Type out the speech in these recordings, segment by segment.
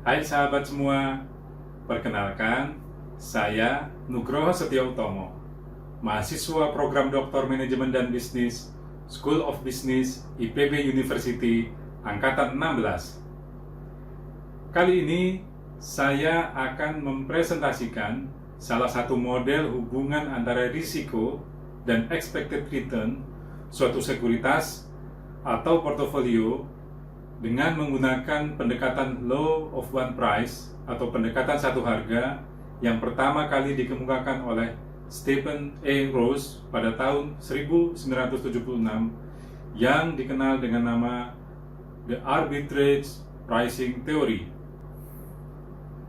Hai sahabat semua, perkenalkan, saya Nugroho Setiautomo, mahasiswa program Doktor Manajemen dan Bisnis, School of Business, IPB University, Angkatan 16. Kali ini, saya akan mempresentasikan salah satu model hubungan antara risiko dan expected return suatu sekuritas atau portofolio dengan menggunakan pendekatan Law of One Price atau pendekatan satu harga yang pertama kali dikemukakan oleh Stephen A. Rose pada tahun 1976 yang dikenal dengan nama The Arbitrage Pricing Theory.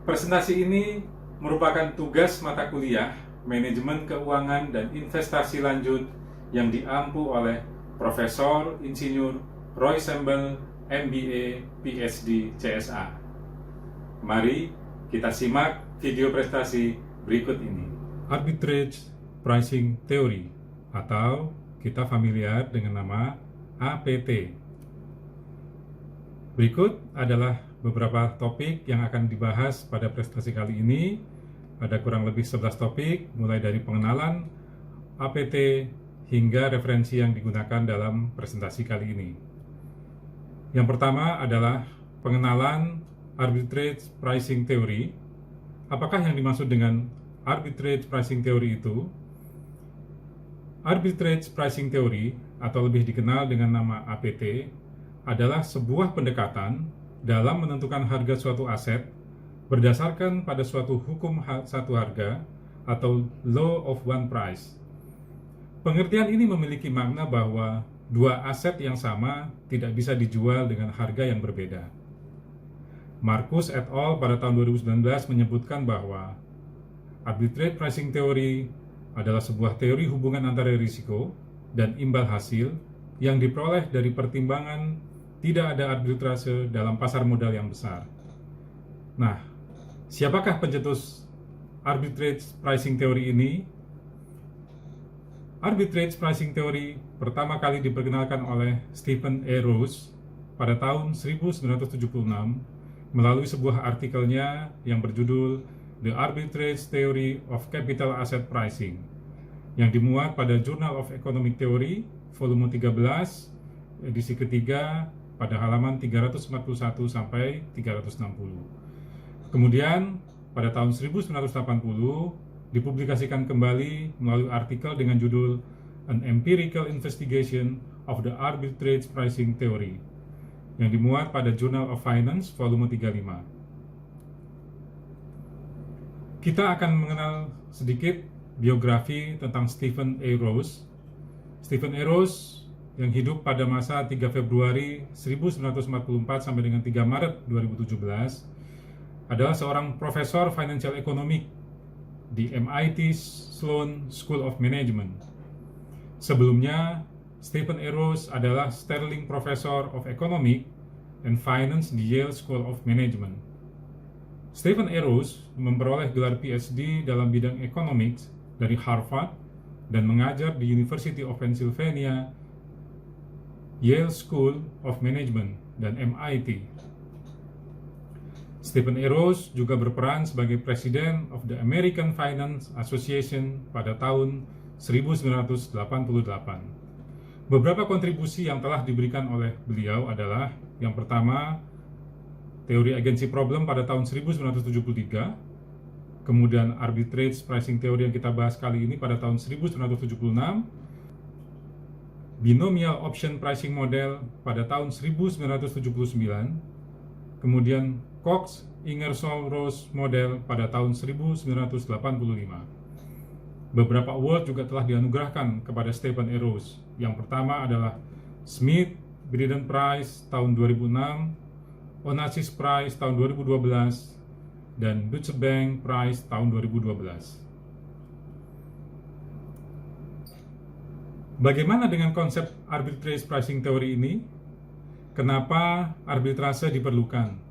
Presentasi ini merupakan tugas mata kuliah Manajemen Keuangan dan Investasi Lanjut yang diampu oleh Profesor Insinyur Roy Sembel, MBA, PhD, CSA. Mari kita simak video prestasi berikut ini. Arbitrage Pricing Theory atau kita familiar dengan nama APT. Berikut adalah beberapa topik yang akan dibahas pada prestasi kali ini. Ada kurang lebih 11 topik, mulai dari pengenalan APT hingga referensi yang digunakan dalam presentasi kali ini. Yang pertama adalah pengenalan Arbitrage Pricing Theory. Apakah yang dimaksud dengan Arbitrage Pricing Theory itu? Arbitrage Pricing Theory, atau lebih dikenal dengan nama APT, adalah sebuah pendekatan dalam menentukan harga suatu aset berdasarkan pada suatu hukum satu harga atau Law of One Price. Pengertian ini memiliki makna bahwa dua aset yang sama tidak bisa dijual dengan harga yang berbeda. Marcus et al. Pada tahun 2019 menyebutkan bahwa Arbitrage Pricing Theory adalah sebuah teori hubungan antara risiko dan imbal hasil yang diperoleh dari pertimbangan tidak ada arbitrase dalam pasar modal yang besar. Nah, siapakah pencetus Arbitrage Pricing Theory ini? Arbitrage Pricing Theory pertama kali diperkenalkan oleh Stephen A. Rose pada tahun 1976 melalui sebuah artikelnya yang berjudul The Arbitrage Theory of Capital Asset Pricing yang dimuat pada Journal of Economic Theory volume 13 edisi ketiga pada halaman 341 sampai 360. Kemudian pada tahun 1980 dipublikasikan kembali melalui artikel dengan judul An Empirical Investigation of the Arbitrage Pricing Theory yang dimuat pada Journal of Finance volume 35. Kita akan mengenal sedikit biografi tentang Stephen A. Rose. Stephen A. Rose yang hidup pada masa 3 Februari 1944 sampai dengan 3 Maret 2017 adalah seorang profesor financial economics di MIT Sloan School of Management. Sebelumnya, Stephen A. Rose adalah Sterling Professor of Economics and Finance di Yale School of Management. Stephen A. Rose memperoleh gelar PhD dalam bidang economics dari Harvard dan mengajar di University of Pennsylvania, Yale School of Management, dan MIT. Stephen A. Rose juga berperan sebagai Presiden of the American Finance Association pada tahun 1988. Beberapa kontribusi yang telah diberikan oleh beliau adalah yang pertama, teori agensi problem pada tahun 1973, kemudian Arbitrage Pricing Theory yang kita bahas kali ini pada tahun 1976, Binomial Option Pricing Model pada tahun 1979, kemudian Cox-Ingersoll-Rose Model pada tahun 1985. Beberapa award juga telah dianugerahkan kepada Stephen A. Rose. Yang pertama adalah Smith Braden Prize tahun 2006, Onassis Prize tahun 2012, dan Deutsche Bank Prize tahun 2012. Bagaimana dengan konsep Arbitrage Pricing Theory ini? Kenapa arbitrase diperlukan?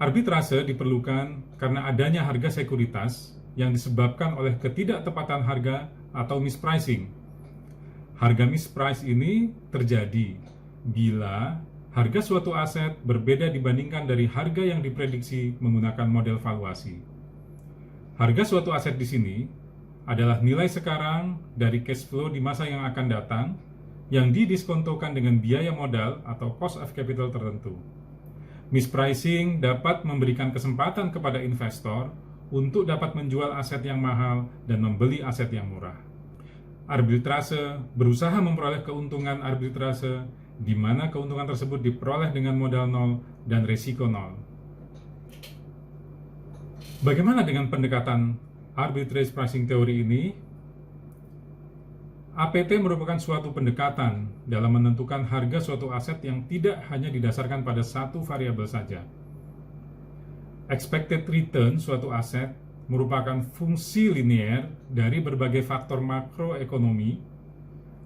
Arbitrase diperlukan karena adanya harga sekuritas yang disebabkan oleh ketidaktepatan harga atau mispricing. Harga misprice ini terjadi bila Harga suatu aset berbeda dibandingkan dari harga yang diprediksi menggunakan model valuasi. Harga suatu aset di sini adalah nilai sekarang dari cash flow di masa yang akan datang yang didiskontokan dengan biaya modal atau cost of capital tertentu. Mispricing dapat memberikan kesempatan kepada investor untuk dapat menjual aset yang mahal dan membeli aset yang murah. Arbitrase berusaha memperoleh keuntungan arbitrase di mana keuntungan tersebut diperoleh dengan modal nol dan risiko nol. Bagaimana dengan pendekatan arbitrage pricing theory ini? APT merupakan suatu pendekatan dalam menentukan harga suatu aset yang tidak hanya didasarkan pada satu variabel saja. Expected return suatu aset merupakan fungsi linear dari berbagai faktor makroekonomi,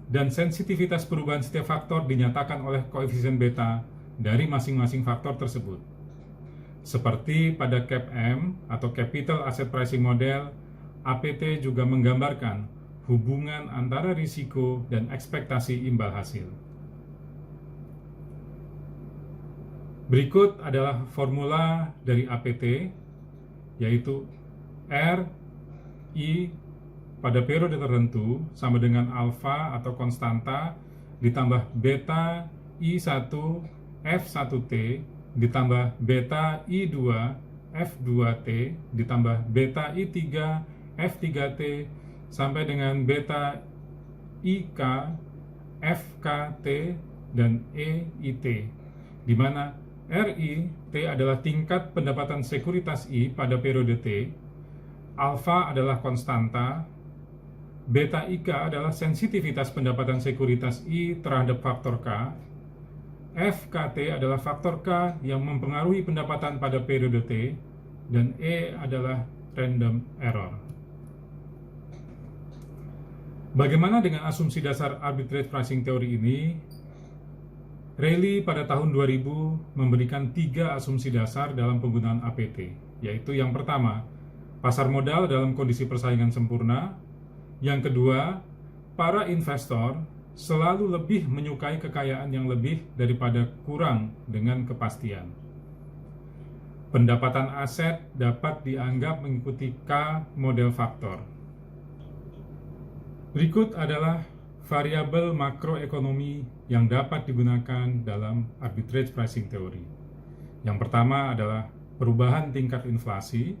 dan sensitivitas perubahan setiap faktor dinyatakan oleh koefisien beta dari masing-masing faktor tersebut. Seperti pada CAPM atau Capital Asset Pricing Model, APT juga menggambarkan hubungan antara risiko dan ekspektasi imbal hasil. Berikut adalah formula dari APT, yaitu R, I pada periode tertentu sama dengan alfa atau konstanta ditambah beta I1 F1T ditambah beta I2 F2T ditambah beta I3 F3T sampai dengan beta IK FKT dan EIT, di mana RI T adalah tingkat pendapatan sekuritas I pada periode T, alfa adalah konstanta, beta IK adalah sensitivitas pendapatan sekuritas I terhadap faktor K, FKT adalah faktor K yang mempengaruhi pendapatan pada periode T, dan E adalah random error. Bagaimana dengan asumsi dasar arbitrage pricing theory ini? Rayleigh pada tahun 2000 memberikan 3 asumsi dasar dalam penggunaan APT, yaitu yang pertama, pasar modal dalam kondisi persaingan sempurna. Yang kedua, para investor selalu lebih menyukai kekayaan yang lebih daripada kurang dengan kepastian. Pendapatan aset dapat dianggap mengikuti K model faktor. Berikut adalah variabel makroekonomi yang dapat digunakan dalam arbitrage pricing theory. Yang pertama adalah perubahan tingkat inflasi.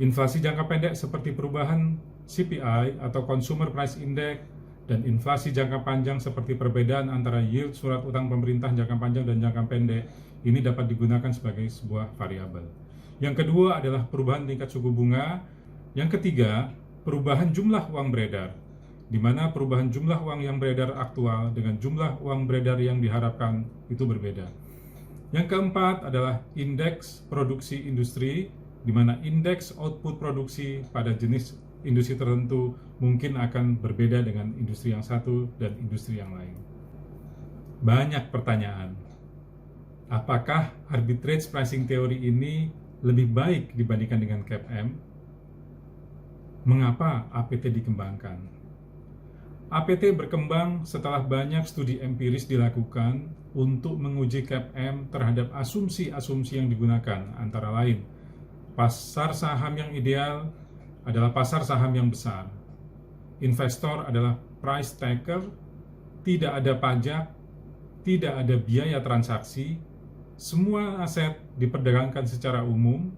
Inflasi jangka pendek seperti perubahan CPI atau Consumer Price Index, dan inflasi jangka panjang seperti perbedaan antara yield surat utang pemerintah jangka panjang dan jangka pendek ini dapat digunakan sebagai sebuah variabel. Yang kedua adalah perubahan tingkat suku bunga. Yang ketiga, perubahan jumlah uang beredar, di mana perubahan jumlah uang yang beredar aktual dengan jumlah uang beredar yang diharapkan itu berbeda. Yang keempat adalah indeks produksi industri, di mana indeks output produksi pada jenis industri tertentu mungkin akan berbeda dengan industri yang satu dan industri yang lain. Banyak pertanyaan. Apakah arbitrage pricing theory ini lebih baik dibandingkan dengan CAPM? Mengapa APT dikembangkan? APT berkembang setelah banyak studi empiris dilakukan untuk menguji CAPM terhadap asumsi-asumsi yang digunakan, antara lain pasar saham yang ideal adalah pasar saham yang besar, investor adalah price taker, tidak ada pajak, tidak ada biaya transaksi, semua aset diperdagangkan secara umum,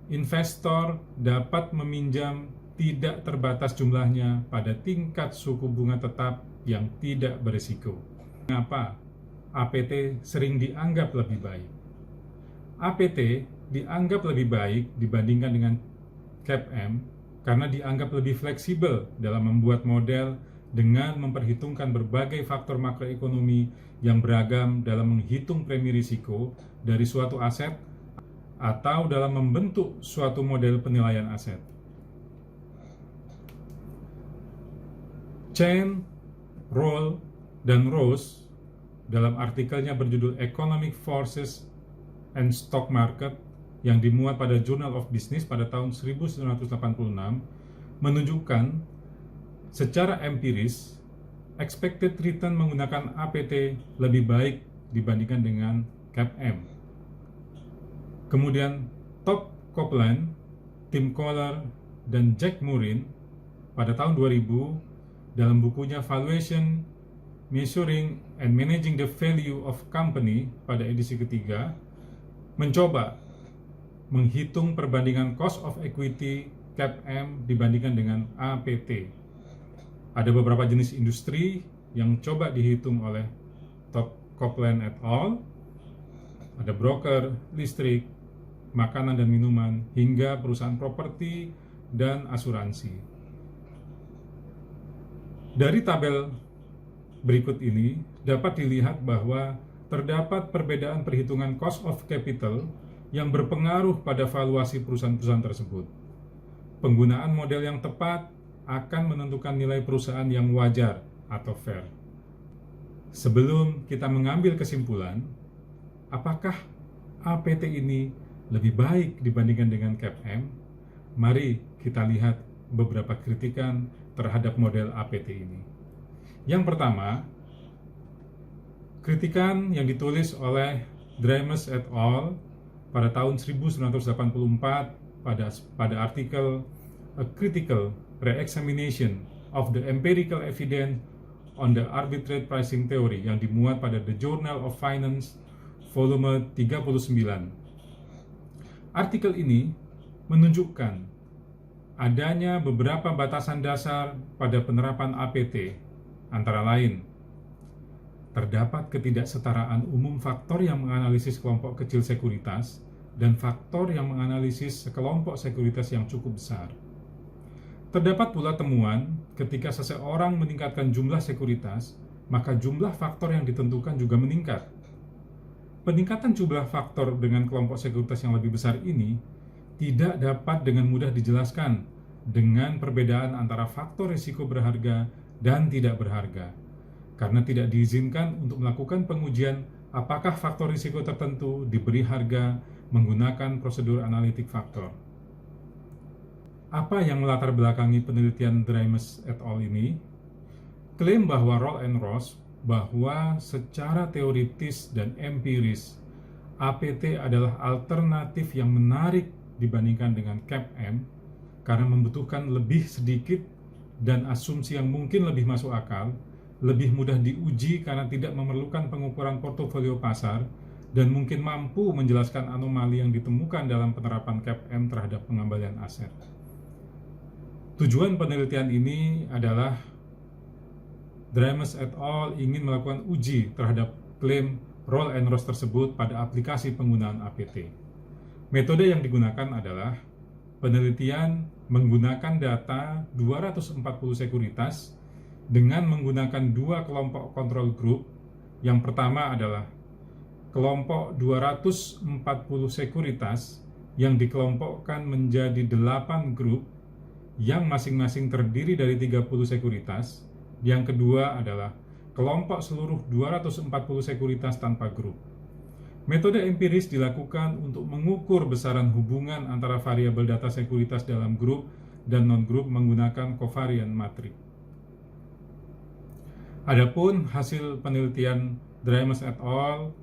investor dapat meminjam tidak terbatas jumlahnya pada tingkat suku bunga tetap yang tidak berisiko. Mengapa APT sering dianggap lebih baik? APT dianggap lebih baik dibandingkan dengan CAPM karena dianggap lebih fleksibel dalam membuat model dengan memperhitungkan berbagai faktor makroekonomi yang beragam dalam menghitung premi risiko dari suatu aset atau dalam membentuk suatu model penilaian aset. Chen, Roll, dan Rose dalam artikelnya berjudul Economic Forces and Stock Market yang dimuat pada Journal of Business pada tahun 1986 menunjukkan secara empiris expected return menggunakan APT lebih baik dibandingkan dengan CAPM. Kemudian Todd Copeland, Tim Kohler, dan Jack Murin pada tahun 2000 dalam bukunya Valuation, Measuring and Managing the Value of Company pada edisi ketiga mencoba menghitung perbandingan cost of equity CAPM dibandingkan dengan APT. Ada beberapa jenis industri yang coba dihitung oleh Todd Copeland et al. Ada broker, listrik, makanan dan minuman, hingga perusahaan properti dan asuransi. Dari tabel berikut ini dapat dilihat bahwa terdapat perbedaan perhitungan cost of capital yang berpengaruh pada valuasi perusahaan-perusahaan tersebut. Penggunaan model yang tepat akan menentukan nilai perusahaan yang wajar atau fair. Sebelum kita mengambil kesimpulan, apakah APT ini lebih baik dibandingkan dengan CAPM? Mari kita lihat beberapa kritikan terhadap model APT ini. Yang pertama, kritikan yang ditulis oleh Dreymes et al. Pada tahun 1984 pada artikel A Critical Re-examination of the Empirical Evidence on the Arbitrage Pricing Theory yang dimuat pada The Journal of Finance volume 39. Artikel ini menunjukkan adanya beberapa batasan dasar pada penerapan APT, antara lain terdapat ketidaksetaraan umum faktor yang menganalisis kelompok kecil sekuritas dan faktor yang menganalisis sekelompok sekuritas yang cukup besar. Terdapat pula temuan ketika seseorang meningkatkan jumlah sekuritas, maka jumlah faktor yang ditentukan juga meningkat. Peningkatan jumlah faktor dengan kelompok sekuritas yang lebih besar ini tidak dapat dengan mudah dijelaskan dengan perbedaan antara faktor risiko berharga dan tidak berharga, karena tidak diizinkan untuk melakukan pengujian apakah faktor risiko tertentu diberi harga menggunakan prosedur analitik faktor. Apa yang melatar belakangi penelitian Dreymes et al. Ini? Klaim bahwa Roll and Ross bahwa secara teoritis dan empiris APT adalah alternatif yang menarik dibandingkan dengan CAPM karena membutuhkan lebih sedikit dan asumsi yang mungkin lebih masuk akal, lebih mudah diuji karena tidak memerlukan pengukuran portofolio pasar, dan mungkin mampu menjelaskan anomali yang ditemukan dalam penerapan CAPM terhadap pengembalian aset. Tujuan penelitian ini adalah Dreymes et al. Ingin melakukan uji terhadap klaim Roll and Ross tersebut pada aplikasi penggunaan APT. Metode yang digunakan adalah penelitian menggunakan data 240 sekuritas dengan menggunakan dua kelompok control group. Yang pertama adalah kelompok 240 sekuritas yang dikelompokkan menjadi 8 grup yang masing-masing terdiri dari 30 sekuritas. Yang kedua adalah kelompok seluruh 240 sekuritas tanpa grup. Metode empiris dilakukan untuk mengukur besaran hubungan antara variabel data sekuritas dalam grup dan non-grup menggunakan covariant matrix. Adapun hasil penelitian Dreymes et al.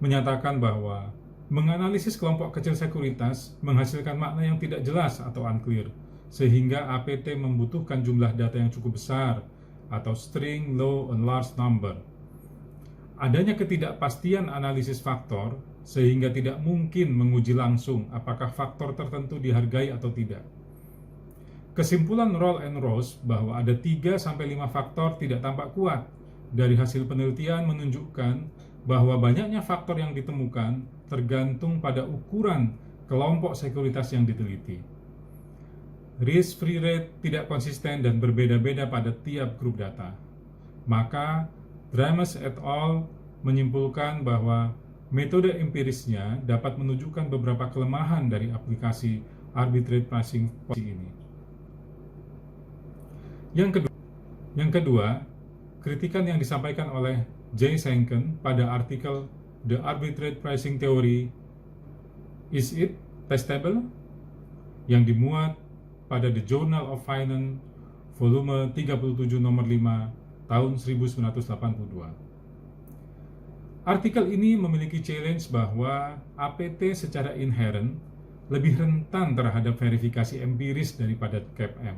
Menyatakan bahwa menganalisis kelompok kecil sekuritas menghasilkan makna yang tidak jelas atau unclear, sehingga APT membutuhkan jumlah data yang cukup besar atau string low and large number. Adanya ketidakpastian analisis faktor sehingga tidak mungkin menguji langsung apakah faktor tertentu dihargai atau tidak. Kesimpulan Roll and Ross bahwa ada 3-5 faktor tidak tampak kuat dari hasil penelitian menunjukkan bahwa banyaknya faktor yang ditemukan tergantung pada ukuran kelompok sekuritas yang diteliti. Risk-free rate tidak konsisten dan berbeda-beda pada tiap grup data. Maka Dreymes et al. Menyimpulkan bahwa metode empirisnya dapat menunjukkan beberapa kelemahan dari aplikasi arbitrage pricing ini. Yang kedua, kritikan yang disampaikan oleh J. Senken pada artikel The Arbitrage Pricing Theory, Is It Testable? Yang dimuat pada The Journal of Finance volume 37 nomor 5 tahun 1982. Artikel ini memiliki challenge bahwa APT secara inherent lebih rentan terhadap verifikasi empiris daripada CAPM.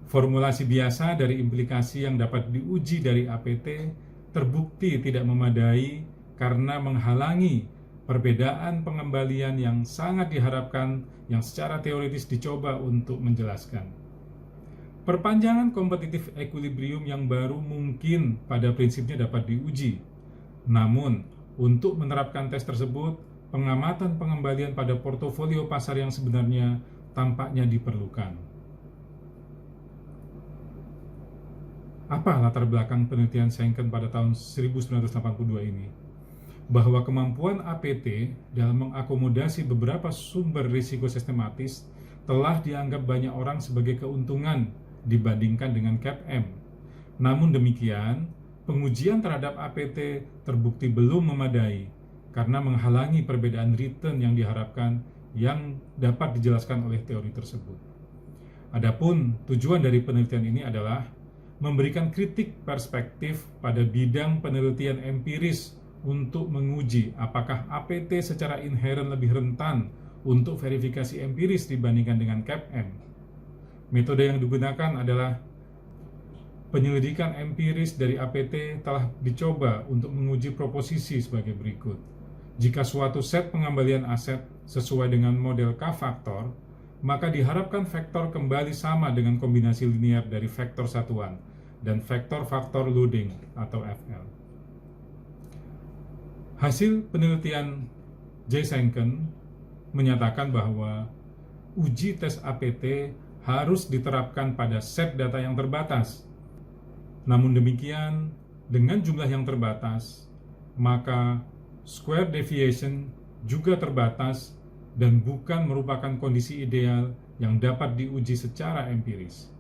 Formulasi biasa dari implikasi yang dapat diuji dari APT terbukti tidak memadai karena menghalangi perbedaan pengembalian yang sangat diharapkan yang secara teoritis dicoba untuk menjelaskan. Perpanjangan kompetitif equilibrium yang baru mungkin pada prinsipnya dapat diuji. Namun, untuk menerapkan tes tersebut, pengamatan pengembalian pada portofolio pasar yang sebenarnya tampaknya diperlukan. Apa latar belakang penelitian Schenken pada tahun 1982 ini? Bahwa kemampuan APT dalam mengakomodasi beberapa sumber risiko sistematis telah dianggap banyak orang sebagai keuntungan dibandingkan dengan CAPM. Namun demikian, pengujian terhadap APT terbukti belum memadai karena menghalangi perbedaan return yang diharapkan yang dapat dijelaskan oleh teori tersebut. Adapun tujuan dari penelitian ini adalah memberikan kritik perspektif pada bidang penelitian empiris untuk menguji apakah APT secara inherent lebih rentan untuk verifikasi empiris dibandingkan dengan CAPM. Metode yang digunakan adalah penyelidikan empiris dari APT telah dicoba untuk menguji proposisi sebagai berikut. Jika suatu set pengembalian aset sesuai dengan model K-faktor, maka diharapkan vektor kembali sama dengan kombinasi linear dari vektor satuan dan vektor faktor loading atau FL. Hasil penelitian J. Schenken menyatakan bahwa uji tes APT harus diterapkan pada set data yang terbatas. Namun demikian, dengan jumlah yang terbatas, maka square deviation juga terbatas dan bukan merupakan kondisi ideal yang dapat diuji secara empiris.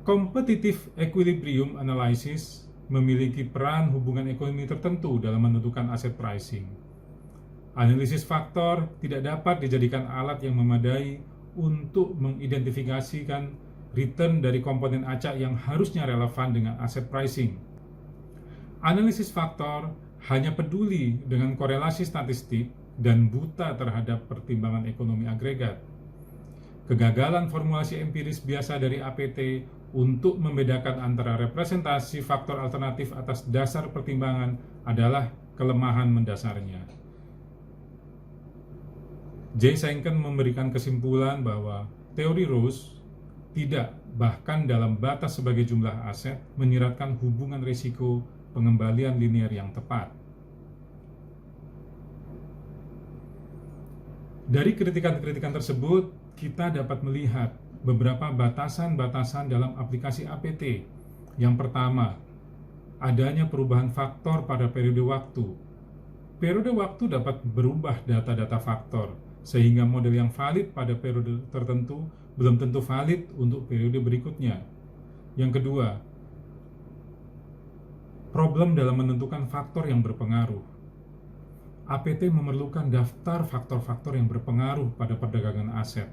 Competitive equilibrium analysis memiliki peran hubungan ekonomi tertentu dalam menentukan aset pricing. Analisis faktor tidak dapat dijadikan alat yang memadai untuk mengidentifikasikan return dari komponen acak yang harusnya relevan dengan aset pricing. Analisis faktor hanya peduli dengan korelasi statistik dan buta terhadap pertimbangan ekonomi agregat. Kegagalan formulasi empiris biasa dari APT untuk membedakan antara representasi faktor alternatif atas dasar pertimbangan adalah kelemahan mendasarnya. J. Schenken memberikan kesimpulan bahwa teori Rose tidak, bahkan dalam batas sebagai jumlah aset, menyiratkan hubungan risiko pengembalian linear yang tepat. Dari kritikan-kritikan tersebut, kita dapat melihat beberapa batasan-batasan dalam aplikasi APT. Yang pertama, adanya perubahan faktor pada periode waktu. Periode waktu dapat berubah data-data faktor, sehingga model yang valid pada periode tertentu belum tentu valid untuk periode berikutnya. Yang kedua, problem dalam menentukan faktor yang berpengaruh. APT memerlukan daftar faktor-faktor yang berpengaruh pada perdagangan aset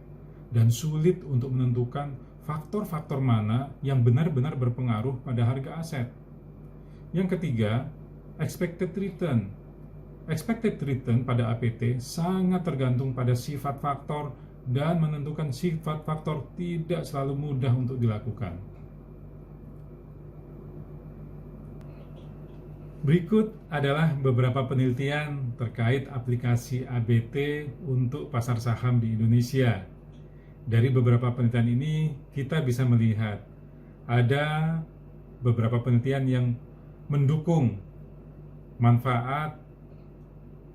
dan sulit untuk menentukan faktor-faktor mana yang benar-benar berpengaruh pada harga aset. Yang ketiga, expected return. Expected return pada APT sangat tergantung pada sifat faktor dan menentukan sifat faktor tidak selalu mudah untuk dilakukan. Berikut adalah beberapa penelitian terkait aplikasi ABT untuk pasar saham di Indonesia. Dari beberapa penelitian ini kita bisa melihat ada beberapa penelitian yang mendukung manfaat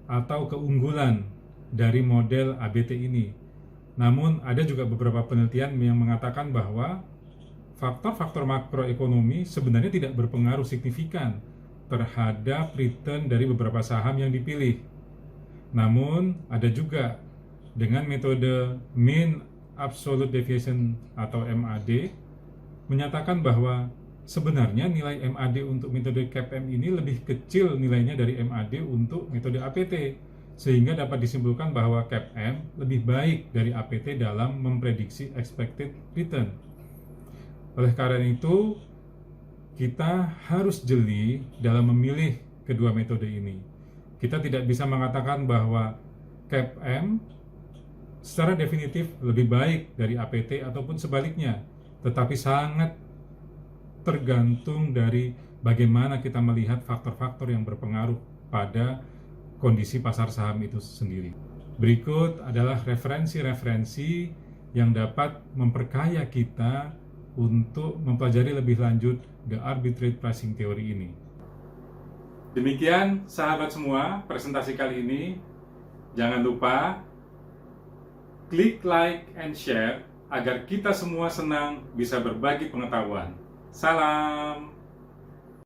atau keunggulan dari model ABT ini. Namun ada juga beberapa penelitian yang mengatakan bahwa faktor-faktor makroekonomi sebenarnya tidak berpengaruh signifikan terhadap return dari beberapa saham yang dipilih. Namun ada juga dengan metode Mean Absolute Deviation atau MAD menyatakan bahwa sebenarnya nilai MAD untuk metode CAPM ini lebih kecil nilainya dari MAD untuk metode APT, sehingga dapat disimpulkan bahwa CAPM lebih baik dari APT dalam memprediksi expected return. Oleh karena itu, kita harus jeli dalam memilih kedua metode ini. Kita tidak bisa mengatakan bahwa CAPM secara definitif lebih baik dari APT ataupun sebaliknya, tetapi sangat tergantung dari bagaimana kita melihat faktor-faktor yang berpengaruh pada kondisi pasar saham itu sendiri. Berikut adalah referensi-referensi yang dapat memperkaya kita untuk mempelajari lebih lanjut the arbitrage pricing theory ini. Demikian sahabat semua presentasi kali ini. Jangan lupa klik like and share agar kita semua senang bisa berbagi pengetahuan. Salam.